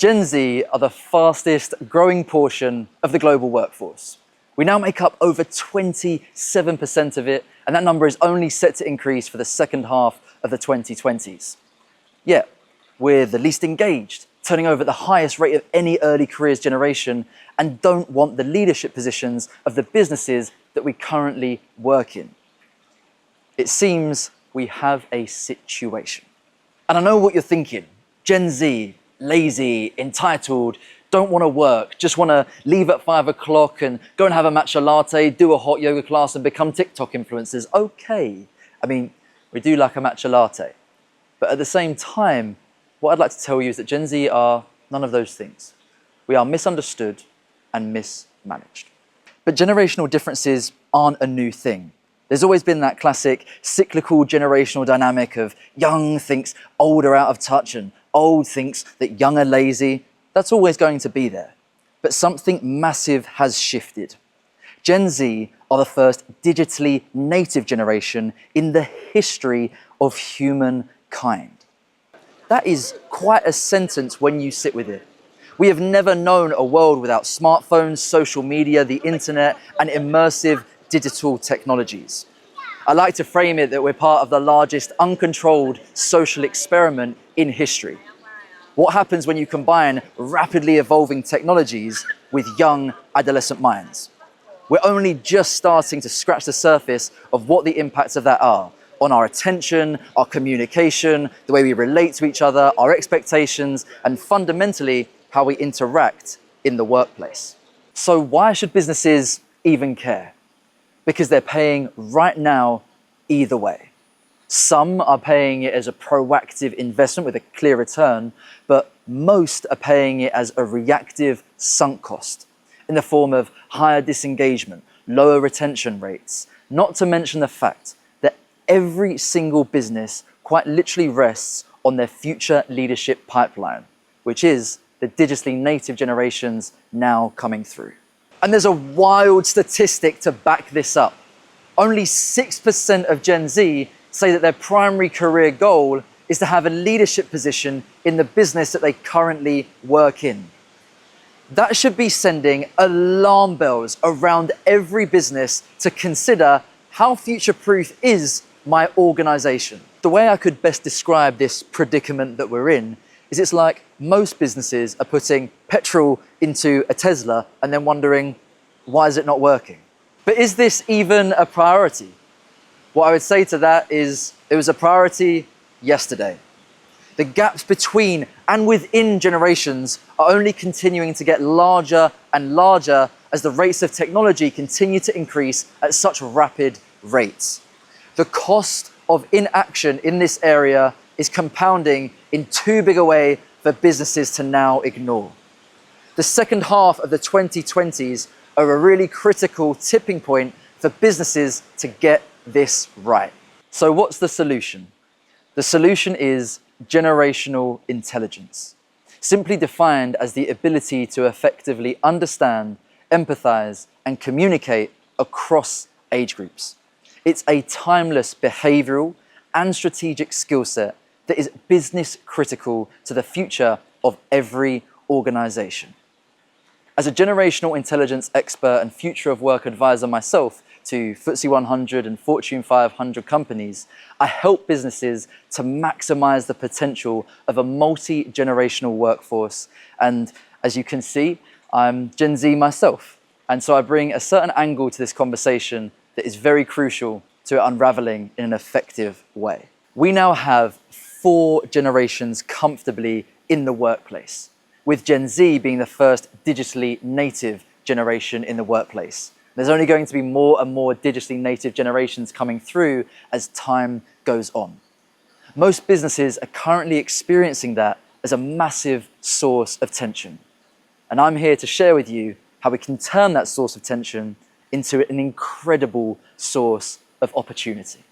Gen Z are the fastest growing portion of the global workforce. We now make up over 27% of it, and that number is only set to increase for the second half of the 2020s. Yet, we're the least engaged, turning over at the highest rate of any early careers generation, and don't want the leadership positions of the businesses that we currently work in. It seems we have a situation. And I know what you're thinking. Gen Z, lazy, entitled, don't want to work, just want to leave at 5 o'clock and go and have a matcha latte, do a hot yoga class and become TikTok influencers. Okay. I mean, we do like a matcha latte. But at the same time, what I'd like to tell you is that Gen Z are none of those things. We are misunderstood and mismanaged. But generational differences aren't a new thing. There's always been that classic cyclical generational dynamic of young thinks old are out of touch and old thinks that young are lazy. That's always going to be there. But something massive has shifted. Gen Z are the first digitally native generation in the history of humankind. That is quite a sentence when you sit with it. We have never known a world without smartphones, social media, the internet, and immersive digital technologies. I like to frame it that we're part of the largest uncontrolled social experiment in history. What happens when you combine rapidly evolving technologies with young adolescent minds? We're only just starting to scratch the surface of what the impacts of that are on our attention, our communication, the way we relate to each other, our expectations, and fundamentally, how we interact in the workplace. So why should businesses even care? Because they're paying right now either way. Some are paying it as a proactive investment with a clear return, but most are paying it as a reactive sunk cost in the form of higher disengagement, lower retention rates, not to mention the fact that every single business quite literally rests on their future leadership pipeline, which is the digitally native generations now coming through. And there's a wild statistic to back this up. Only 6% of Gen Z say that their primary career goal is to have a leadership position in the business that they currently work in. That should be sending alarm bells around every business to consider how future-proof is my organization. The way I could best describe this predicament that we're in is it's like most businesses are putting petrol into a Tesla and then wondering, why is it not working? But is this even a priority? What I would say to that is it was a priority yesterday. The gaps between and within generations are only continuing to get larger and larger as the rates of technology continue to increase at such rapid rates. The cost of inaction in this area is compounding in too big a way for businesses to now ignore. The second half of the 2020s are a really critical tipping point for businesses to get this right. So what's the solution? The solution is generational intelligence, simply defined as the ability to effectively understand, empathize, and communicate across age groups. It's a timeless behavioral and strategic skill set that is business critical to the future of every organization. As a generational intelligence expert and future of work advisor myself to FTSE 100 and Fortune 500 companies, I help businesses to maximize the potential of a multi-generational workforce. And as you can see, I'm Gen Z myself. And so I bring a certain angle to this conversation that is very crucial to it unraveling in an effective way. We now have 4 generations comfortably in the workplace, with Gen Z being the first digitally native generation in the workplace. There's only going to be more and more digitally native generations coming through as time goes on. Most businesses are currently experiencing that as a massive source of tension. And I'm here to share with you how we can turn that source of tension into an incredible source of opportunity.